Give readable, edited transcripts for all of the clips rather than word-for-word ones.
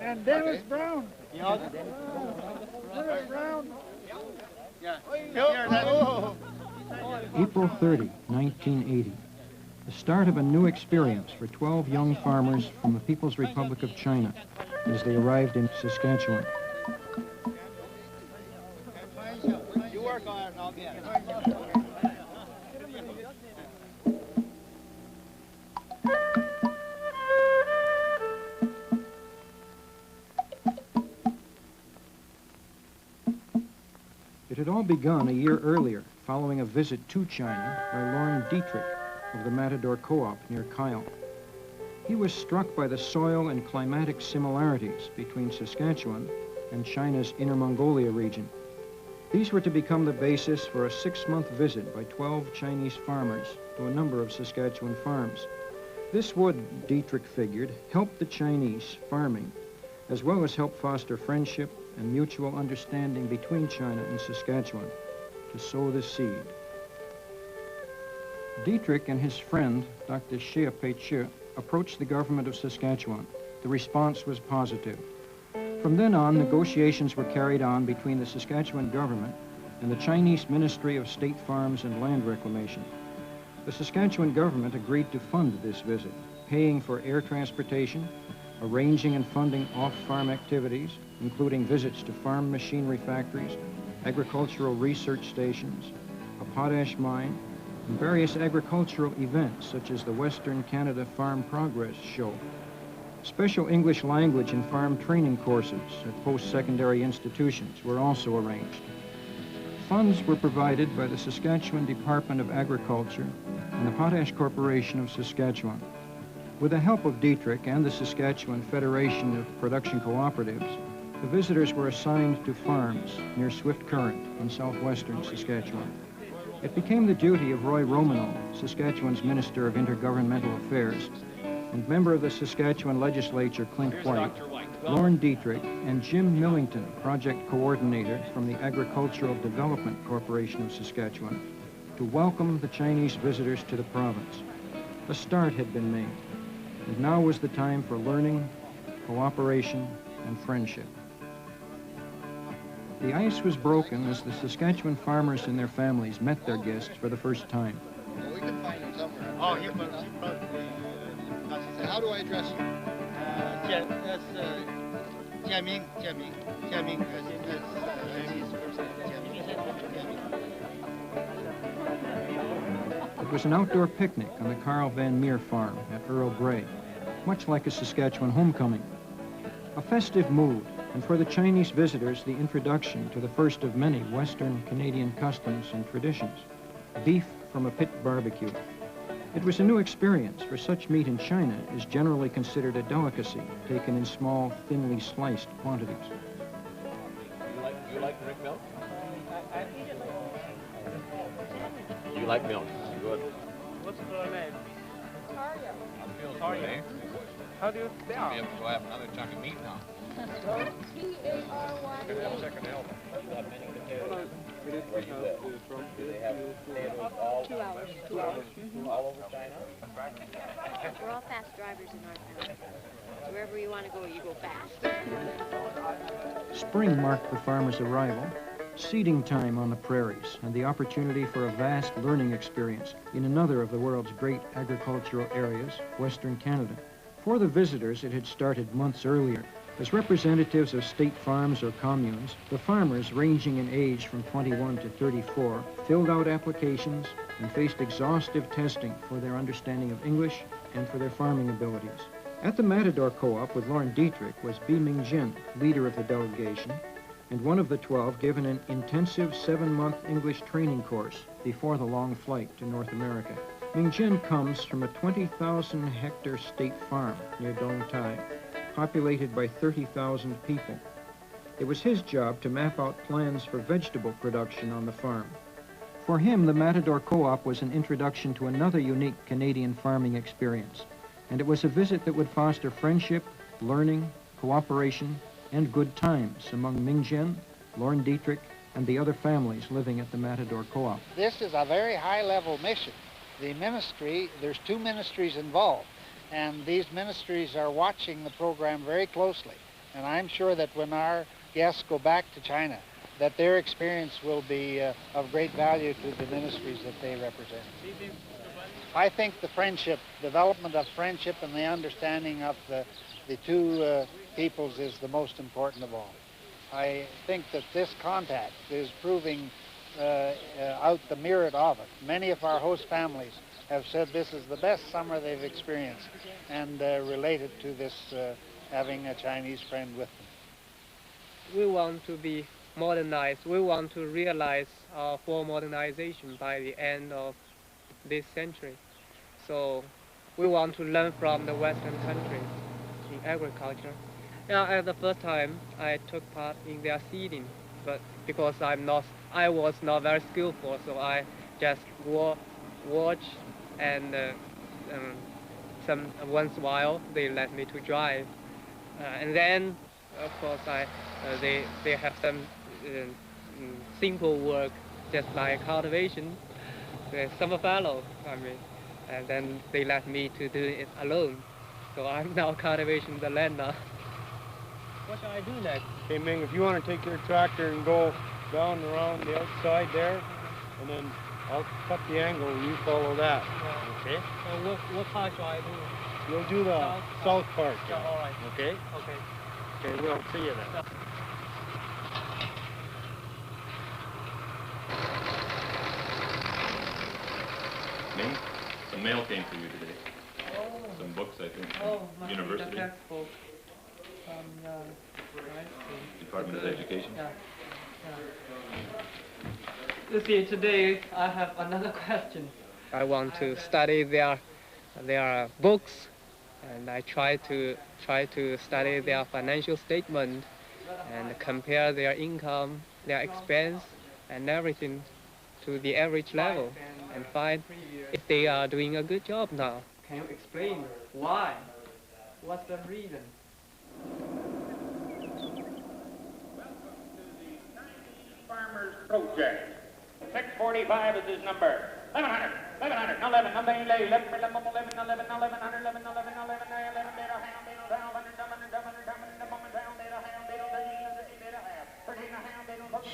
And Dennis Brown. Dennis Brown. April 30, 1980. The start of a new experience for 12 young farmers from the People's Republic of China as they arrived in Saskatchewan. You work on it and I'll get it. It had all begun a year earlier, following a visit to China by Lauren Dietrich of the Matador Co-op near Kyle. He was struck by the soil and climatic similarities between Saskatchewan and China's Inner Mongolia region. These were to become the basis for a 6-month visit by 12 Chinese farmers to a number of Saskatchewan farms. This would, Dietrich figured, help the Chinese farming, as well as help foster friendship and mutual understanding between China and Saskatchewan, to sow the seed. Dietrich and his friend, Dr. Xie Pei-Che, approached the government of Saskatchewan. The response was positive. From then on, negotiations were carried on between the Saskatchewan government and the Chinese Ministry of State Farms and Land Reclamation. The Saskatchewan government agreed to fund this visit, paying for air transportation, arranging and funding off-farm activities, including visits to farm machinery factories, agricultural research stations, a potash mine, and various agricultural events such as the Western Canada Farm Progress Show. Special English language and farm training courses at post-secondary institutions were also arranged. Funds were provided by the Saskatchewan Department of Agriculture and the Potash Corporation of Saskatchewan. With the help of Dietrich and the Saskatchewan Federation of Production Cooperatives, the visitors were assigned to farms near Swift Current in southwestern Saskatchewan. It became the duty of Roy Romanow, Saskatchewan's Minister of Intergovernmental Affairs, and member of the Saskatchewan Legislature Clint White, Lauren Dietrich, and Jim Millington, project coordinator from the Agricultural Development Corporation of Saskatchewan, to welcome the Chinese visitors to the province. A start had been made, and now was the time for learning, cooperation, and friendship. The ice was broken as the Saskatchewan farmers and their families met their guests for the first time. Well, we can find him somewhere. Oh, he probably... How do I address you? That's Jiaming. It was an outdoor picnic on the Carl Van Meer farm at Earl Grey, much like a Saskatchewan homecoming. A festive mood, and for the Chinese visitors, the introduction to the first of many Western Canadian customs and traditions, beef from a pit barbecue. It was a new experience, for such meat in China is generally considered a delicacy, taken in small, thinly sliced quantities. You like drink milk? You like milk? Good. What's the name? Tario. How do you spell? Be able to go have another chunk of meat now. T-A-R-Y-A. Second help. Do they have potatoes all 2 hours. 2 hours? All over China? We're all fast drivers in our family. Wherever you want to go, you go fast. Spring marked the farmers' arrival, seeding time on the prairies, and the opportunity for a vast learning experience in another of the world's great agricultural areas, Western Canada. For the visitors, it had started months earlier. As representatives of state farms or communes, the farmers, ranging in age from 21 to 34, filled out applications and faced exhaustive testing for their understanding of English and for their farming abilities. At the Matador Co-op with Lauren Dietrich was Bi Mingjin, leader of the delegation, and one of the 12 given an intensive 7-month English training course before the long flight to North America. Mingjin comes from a 20,000-hectare state farm near Dong Tai, populated by 30,000 people. It was his job to map out plans for vegetable production on the farm. For him, the Matador Co-op was an introduction to another unique Canadian farming experience, and it was a visit that would foster friendship, learning, cooperation, and good times among Mingjin, Lauren Dietrich, and the other families living at the Matador Co-op. This is a very high-level mission. The ministry, there's 2 ministries involved, and these ministries are watching the program very closely. And I'm sure that when our guests go back to China, that their experience will be of great value to the ministries that they represent. I think the friendship, development of friendship and the understanding of the two peoples is the most important of all. I think that this contact is proving out the merit of it. Many of our host families have said this is the best summer they've experienced and related to this having a Chinese friend with them. We want to be modernized. We want to realize our full modernization by the end of this century. So we want to learn from the Western countries in agriculture. At the first time, I took part in their seeding, but because I was not very skillful, so I just watch and once in a while they let me to drive, and then of course they have some simple work just like cultivation, the summer fallow, and then they let me to do it alone. So I'm now cultivating the land now. What shall I do next? Okay, Ming, if you want to take your tractor and go down around the outside there, and then I'll cut the angle and you follow that. Yeah. Okay? What part shall I do? You'll do the south part. Yeah, all right. Okay? Okay. Okay, we'll see you then. Yeah. Ming, some mail came for you today. Some books, I think, from university. The textbook. Department of Education. Yeah. You see, today I have another question. I want to study their books, and I try to study their financial statement and compare their income, their expense, and everything to the average level, and find if they are doing a good job now. Can you explain why? What's the reason? Farmers Project. 645 is his number. 1100, 1100, no 11, no 11, 11, 11, 11, 11, 11, 11, 11, 11,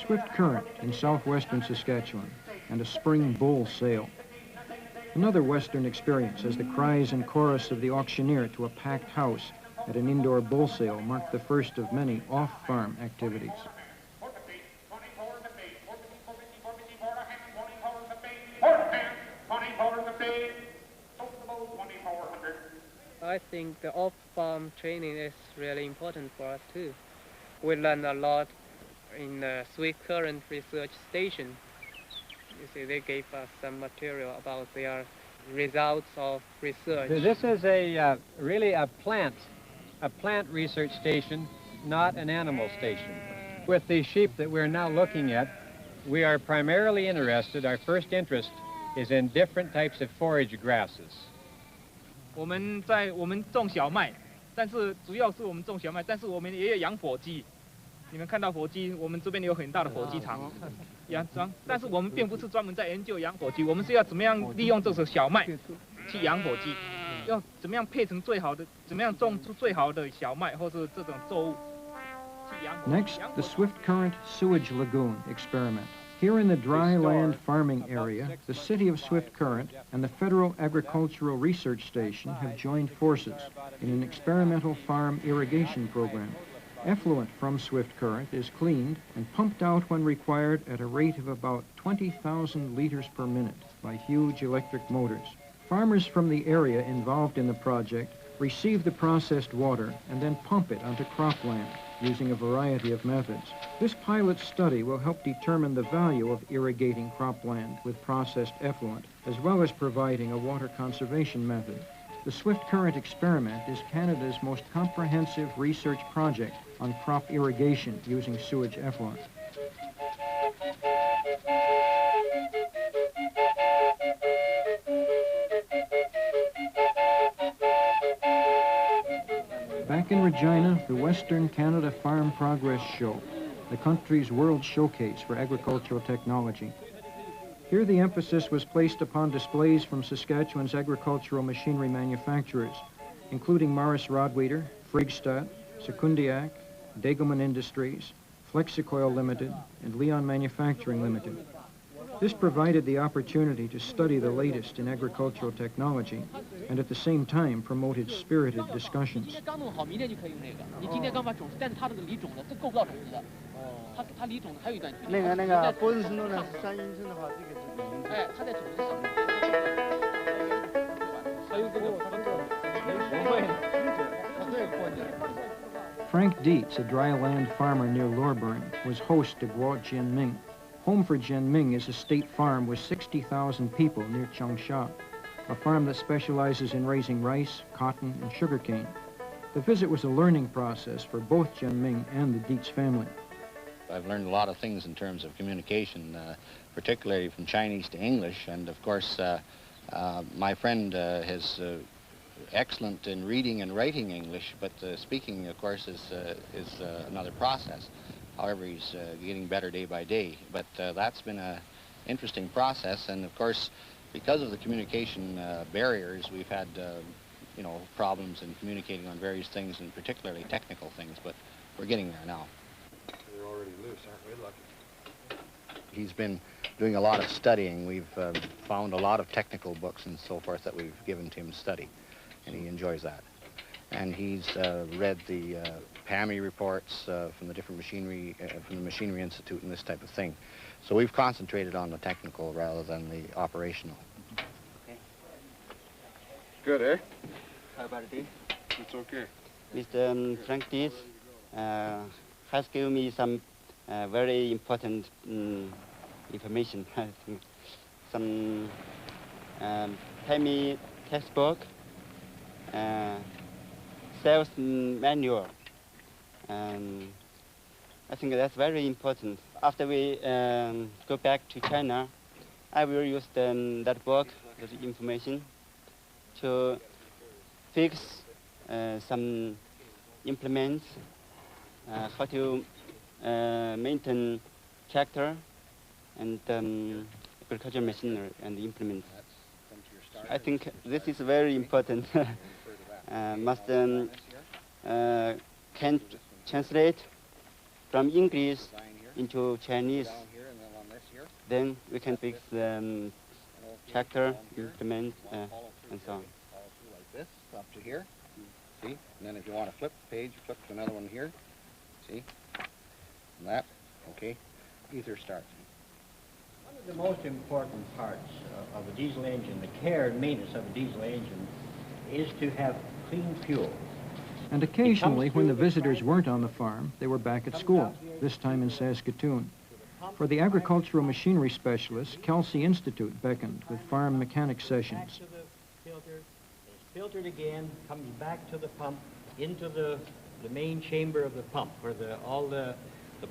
Swift current in southwestern Saskatchewan and a spring bull sale. Another western experience as the cries and chorus of the auctioneer to a packed house at an indoor bull sale marked the first of many off-farm activities. I think the off-farm training is really important for us too. We learn a lot in the Swift Current Research Station. You see, they gave us some material about their results of research. This is really a plant research station, not an animal station. With the sheep that we're now looking at, we are primarily interested, our first interest is in different types of forage grasses. 我们种小麦，但是主要是我们种小麦，但是我们也有养火鸡。你们看到火鸡，我们这边有很大的火鸡场，但是我们并不是专门在研究养火鸡，我们是要怎么样利用这种小麦去养火鸡，要怎么样配成最好的，怎么样种出最好的小麦或是这种作物去养火鸡。 Next, the Swift Current Sewage Lagoon experiment. Here in the dry land farming area, the city of Swift Current and the Federal Agricultural Research Station have joined forces in an experimental farm irrigation program. Effluent from Swift Current is cleaned and pumped out when required at a rate of about 20,000 liters per minute by huge electric motors. Farmers from the area involved in the project receive the processed water and then pump it onto cropland using a variety of methods. This pilot study will help determine the value of irrigating cropland with processed effluent, as well as providing a water conservation method. The Swift Current experiment is Canada's most comprehensive research project on crop irrigation using sewage effluent. Back in Regina, the Western Canada Farm Progress Show, the country's world showcase for agricultural technology. Here the emphasis was placed upon displays from Saskatchewan's agricultural machinery manufacturers, including Morris Rodweeder, Friggstad, Sekundiak, Degelman Industries, Flexicoil Limited, and Leon Manufacturing Limited. This provided the opportunity to study the latest in agricultural technology and at the same time promoted spirited discussions. Frank Dietz, a dry land farmer near Loreburn, was host to Guo Jianming. Home for Jianming is a state farm with 60,000 people near Changsha, a farm that specializes in raising rice, cotton, and sugarcane. The visit was a learning process for both Jianming and the Dietz family. I've learned a lot of things in terms of communication, particularly from Chinese to English, and of course my friend is excellent in reading and writing English, but speaking, of course, is another process. However, he's getting better day by day, but that's been an interesting process, and of course, because of the communication barriers, we've had you know, problems in communicating on various things, and particularly technical things, but we're getting there now. They're already loose, aren't we? Lucky. He's been doing a lot of studying. We've found a lot of technical books and so forth that we've given to him to study, and he enjoys that. And he's read the PAMI reports from the different machinery, from the Machinery Institute and this type of thing. So we've concentrated on the technical rather than the operational. Okay. Good, eh? How about it? It's okay. Mr. Frank Dietz has given me some very important information. Some PAMI textbook, sales manual. I think that's very important. After we go back to China, I will use that book, the information, to fix some implements, how to maintain tractor and agricultural machinery and implements. I think this is very important. Must can translate from English into Chinese. Then we can fix the tractor, implement, and so on. Like this, up to here. See? And then if you want to flip the page, flip to another one here. See? And that. Okay. Either starts. One of the most important parts of a diesel engine, the care and maintenance of a diesel engine, is to have clean fuel. And occasionally, when the visitors weren't on the farm, they were back at school, this time in Saskatoon. For the agricultural machinery specialist, Kelsey Institute beckoned with farm mechanic sessions. It's filtered again, comes back to the pump, into the main chamber of the pump, where all the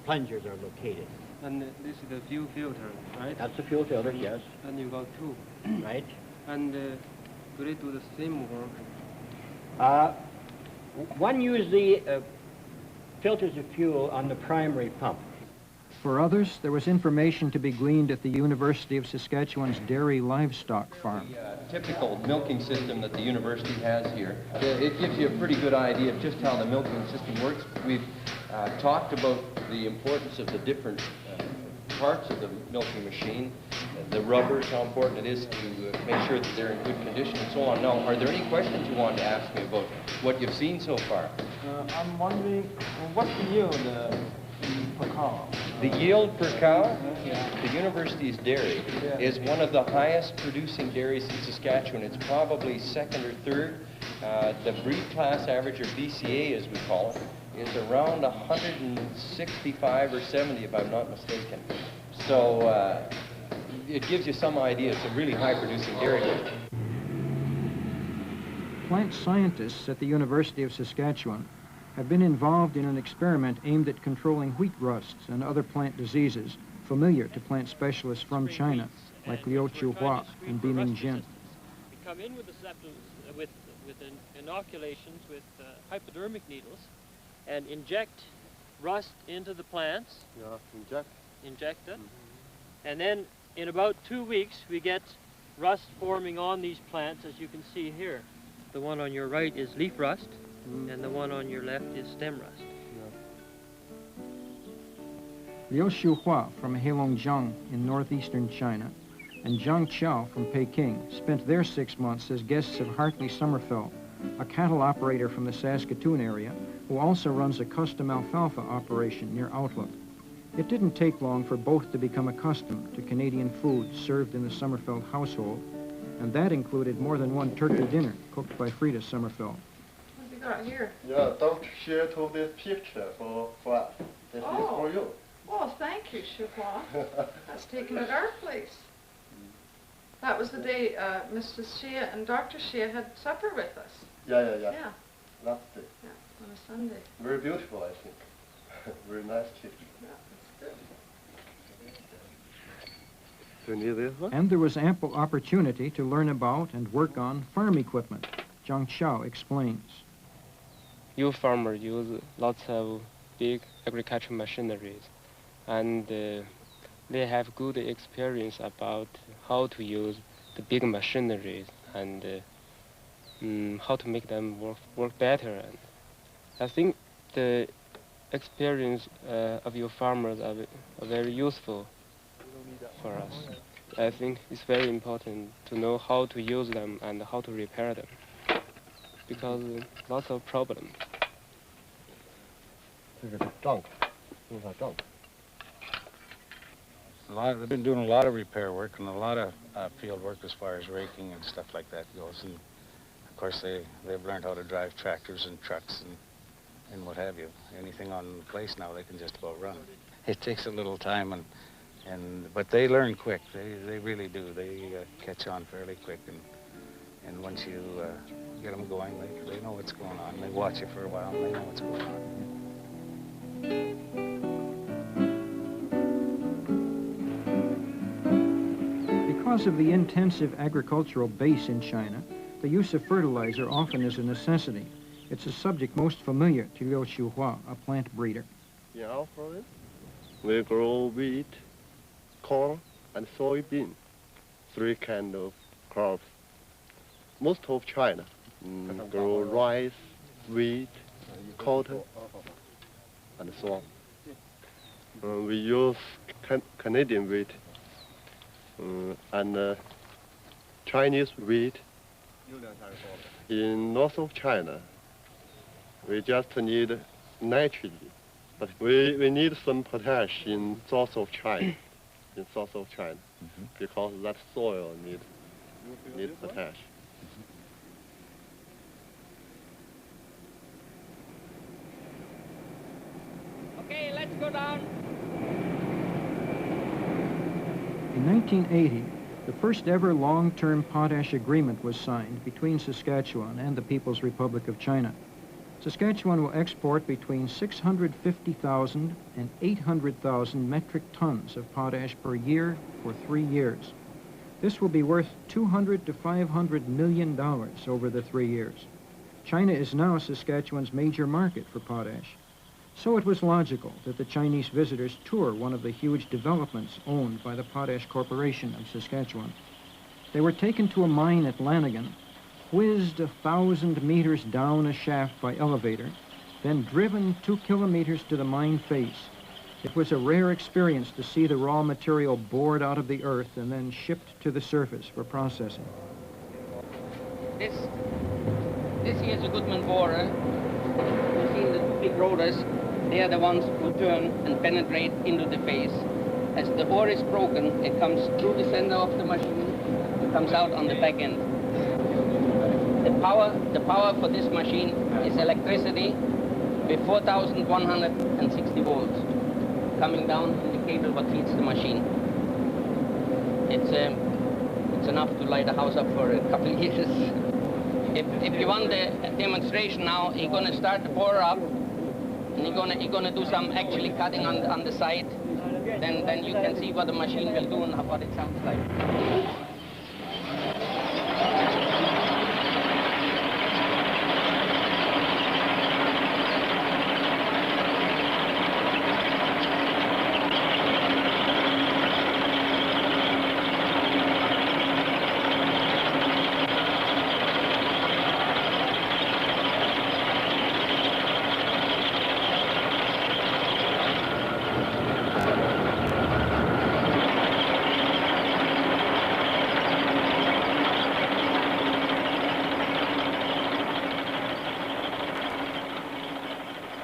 plungers are located. And this is the fuel filter, right? That's the fuel filter, yes. And you got two. Right. And do they do the same work? One used the filters of fuel on the primary pump. For others, there was information to be gleaned at the University of Saskatchewan's dairy livestock farm. The typical milking system that the university has here, it gives you a pretty good idea of just how the milking system works. We've talked about the importance of the different parts of the milking machine, the rubbers, how important it is to make sure that they're in good condition and so on. Now, are there any questions you want to ask me about what you've seen so far? I'm wondering, what's the yield per cow? The yield per cow, the university's dairy, is one of the highest producing dairies in Saskatchewan. It's probably second or third. The breed class average, or BCA as we call it, is around 165 or 70, if I'm not mistaken. So it gives you some idea. It's a really high-producing dairy. Plant scientists at the University of Saskatchewan have been involved in an experiment aimed at controlling wheat rusts and other plant diseases familiar to plant specialists from China, like Liu Chuhua and Biming Jin. We come in with the septums, with inoculations with hypodermic needles, and inject rust into the plants. Yeah, inject it. And then in about 2 weeks, we get rust forming on these plants, as you can see here. The one on your right is leaf rust, and the one on your left is stem rust. Liu Xiuhua from Heilongjiang in northeastern China and Zhang Qiao from Peking spent their 6 months as guests of Hartley Sommerfeld, a cattle operator from the Saskatoon area who also runs a custom alfalfa operation near Outlook. It didn't take long for both to become accustomed to Canadian food served in the Sommerfeld household, and that included more than one turkey dinner cooked by Frida Sommerfeld. What have you got here? Yeah, Dr. Xie took this picture for us. This is for you. Oh, thank you, Xiuhua. That's taken at our place. That was the day Mrs. Xie and Dr. Xie had supper with us. Yeah. Yeah. Last day. Yeah, on a Sunday. Very beautiful, I think. Very nice picture. Yeah, that's good. Do you need this one? And there was ample opportunity to learn about and work on farm equipment. Zhang Qiao explains. You farmers use lots of big agricultural machineries, and they have good experience about how to use the big machineries and how to make them work better. And I think the experience of your farmers are very useful for us. I think it's very important to know how to use them and how to repair them, because lots of problems. They've been doing a lot of repair work and a lot of field work as far as raking and stuff like that goes. And of course, they've learned how to drive tractors and trucks and what have you. Anything on the place now, they can just about run. It takes a little time, but they learn quick. They really do. They catch on fairly quick, and once you get them going, they know what's going on. They watch you for a while, and they know what's going on. Because of the intensive agricultural base in China, the use of fertilizer often is a necessity. It's a subject most familiar to Liu Xiuhua, a plant breeder. In our province, we grow wheat, corn, and soybean, 3 kind of crops. Most of China grow rice, wheat, cotton, and so on. We use Canadian wheat and Chinese wheat. In north of China, we just need nitrogen, but we need some potash in south of China, because that soil needs potash. Okay, let's go down. In 1980, the first ever long-term potash agreement was signed between Saskatchewan and the People's Republic of China. Saskatchewan will export between 650,000 and 800,000 metric tons of potash per year for 3 years. This will be worth $200 to $500 million over the 3 years. China is now Saskatchewan's major market for potash. So it was logical that the Chinese visitors tour one of the huge developments owned by the Potash Corporation of Saskatchewan. They were taken to a mine at Lanigan, whizzed 1,000 meters down a shaft by elevator, then driven 2 kilometers to the mine face. It was a rare experience to see the raw material bored out of the earth and then shipped to the surface for processing. This here is a Goodman borer. You've seen the 2 big rotors. They are the ones who turn and penetrate into the face. As the ore is broken, it comes through the center of the machine and comes out on the back end. The power for this machine is electricity with 4,160 volts coming down in the cable what feeds the machine. It's enough to light a house up for a couple of years. If you want the demonstration now, you're going to start the borer up, and you're going to do some actually cutting on the side. Then you can see what the machine will do and what it sounds like.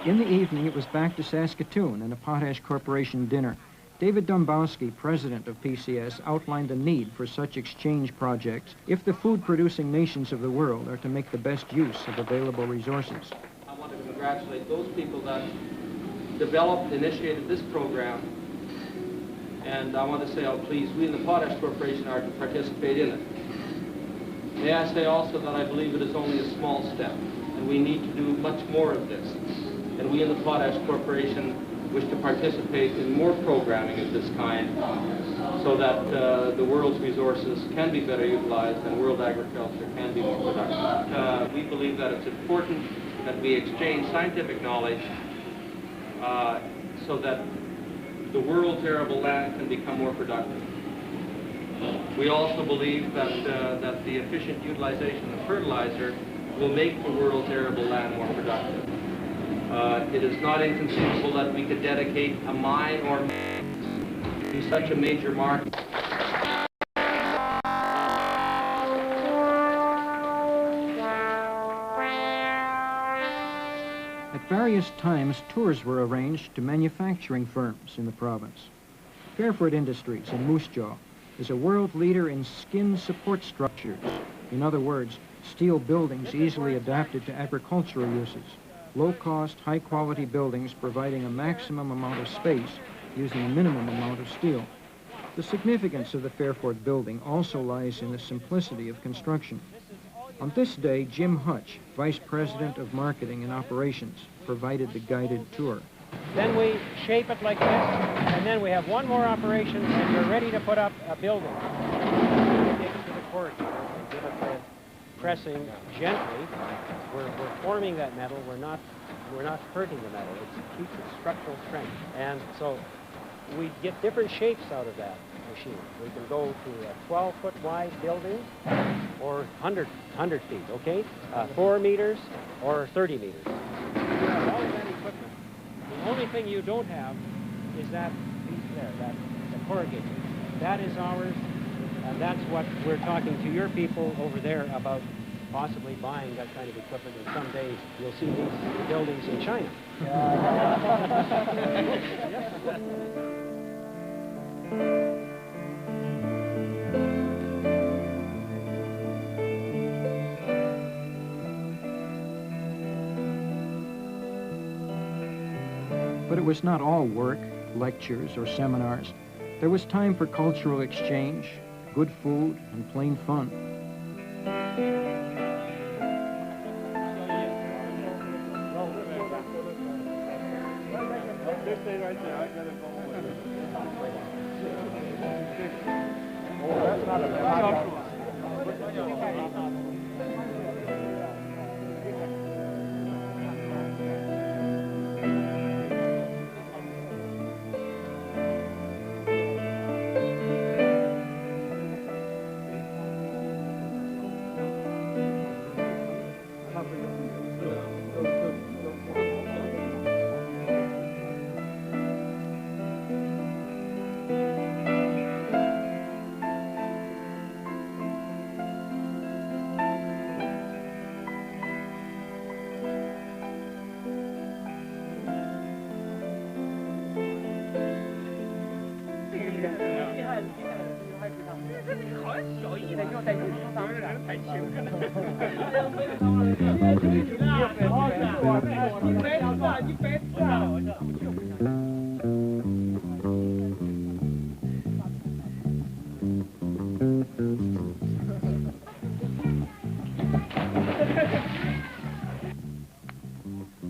In the evening, it was back to Saskatoon and a Potash Corporation dinner. David Dombowski, president of PCS, outlined the need for such exchange projects if the food-producing nations of the world are to make the best use of available resources. I want to congratulate those people that developed, initiated this program, and I want to say how pleased we in the Potash Corporation are to participate in it. May I say also that I believe it is only a small step, and we need to do much more of this. And we in the Potash Corporation wish to participate in more programming of this kind so that the world's resources can be better utilized and world agriculture can be more productive. We believe that it's important that we exchange scientific knowledge so that the world's arable land can become more productive. We also believe that the efficient utilization of fertilizer will make the world's arable land more productive. It is not inconceivable that we could dedicate a mine or to such a major market. At various times, tours were arranged to manufacturing firms in the province. Fairford Industries in Moose Jaw is a world leader in skin support structures. In other words, steel buildings easily adapted to agricultural uses. Low-cost, high-quality buildings providing a maximum amount of space using a minimum amount of steel. The significance of the Fairford building also lies in the simplicity of construction. On this day, Jim Hutch, Vice President of Marketing and Operations, provided the guided tour. Then we shape it like this, and then we have one more operation, and we're ready to put up a building. We take it to the corrugator and give it the pressing gently. We're forming that metal. We're not hurting the metal. It keeps its structural strength. And so we get different shapes out of that machine. We can go to a 12-foot wide building or 100 feet, okay? 4 meters or 30 meters. You have all of that equipment. The only thing you don't have is that piece there, the corrugator. That is ours, and that's what we're talking to your people over there about, possibly buying that kind of equipment, and someday you'll see these buildings in China. But it was not all work, lectures, or seminars. There was time for cultural exchange, good food, and plain fun.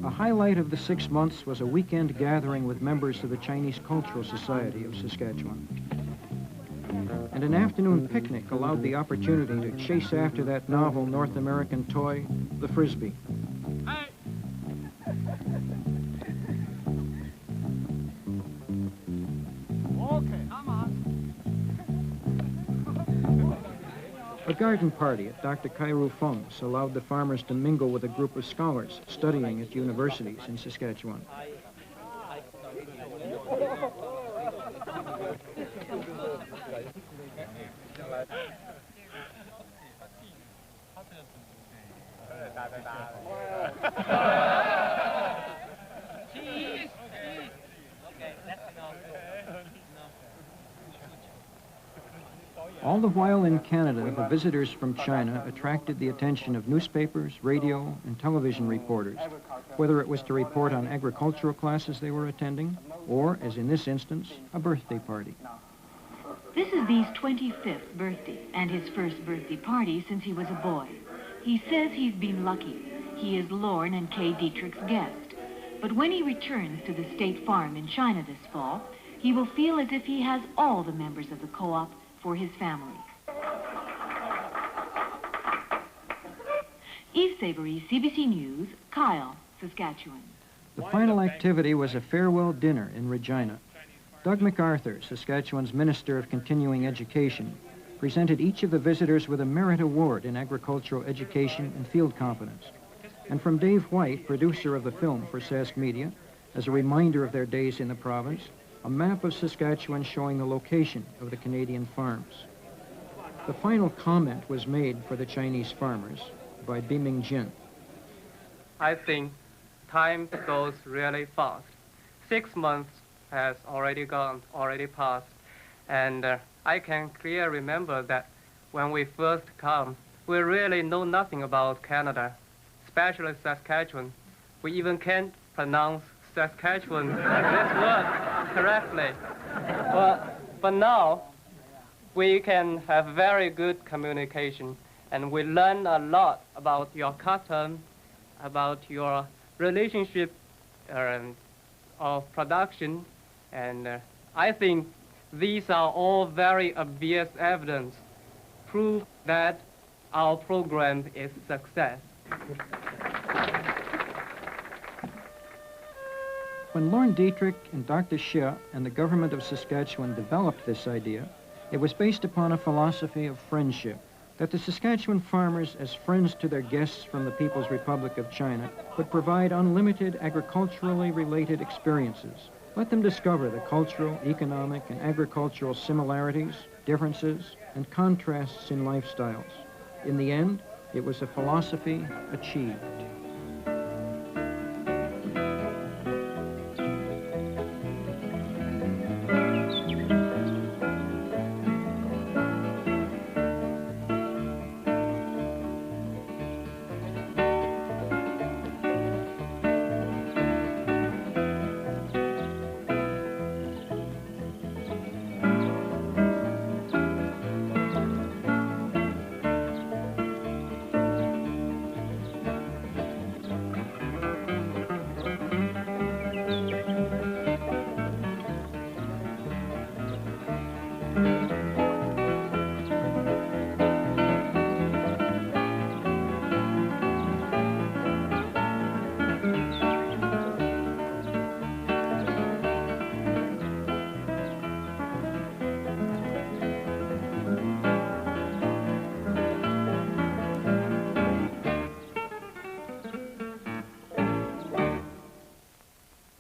A highlight of the 6 months was a weekend gathering with members of the Chinese Cultural Society of Saskatchewan. And an afternoon picnic allowed the opportunity to chase after that novel North American toy, the Frisbee. A garden party at Dr. Kairu Feng's allowed the farmers to mingle with a group of scholars studying at universities in Saskatchewan. All the while in Canada, the visitors from China attracted the attention of newspapers, radio, and television reporters, whether it was to report on agricultural classes they were attending, or, as in this instance, a birthday party. This is V's 25th birthday, and his first birthday party since he was a boy. He says he's been lucky. He is Lorne and Kay Dietrich's guest. But when he returns to the State Farm in China this fall, he will feel as if he has all the members of the co-op for his family. Eve Savory, CBC News, Kyle, Saskatchewan. The final activity was a farewell dinner in Regina. Doug MacArthur, Saskatchewan's Minister of Continuing Education, presented each of the visitors with a merit award in agricultural education and field competence. And from Dave White, producer of the film for SASKMEDIA, as a reminder of their days in the province, a map of Saskatchewan showing the location of the Canadian farms. The final comment was made for the Chinese farmers by Biming Jin. I think time goes really fast. 6 months has already passed, and I can clearly remember that when we first come, we really know nothing about Canada, especially Saskatchewan. We even can't pronounce Saskatchewan, this word, correctly. But now, we can have very good communication, and we learn a lot about your custom, about your relationship of production, and I think these are all very obvious evidence, proof that our program is a success. When Lorne Dietrich and Dr. Xie and the government of Saskatchewan developed this idea, it was based upon a philosophy of friendship, that the Saskatchewan farmers, as friends to their guests from the People's Republic of China, would provide unlimited agriculturally related experiences. Let them discover the cultural, economic, and agricultural similarities, differences, and contrasts in lifestyles. In the end, it was a philosophy achieved.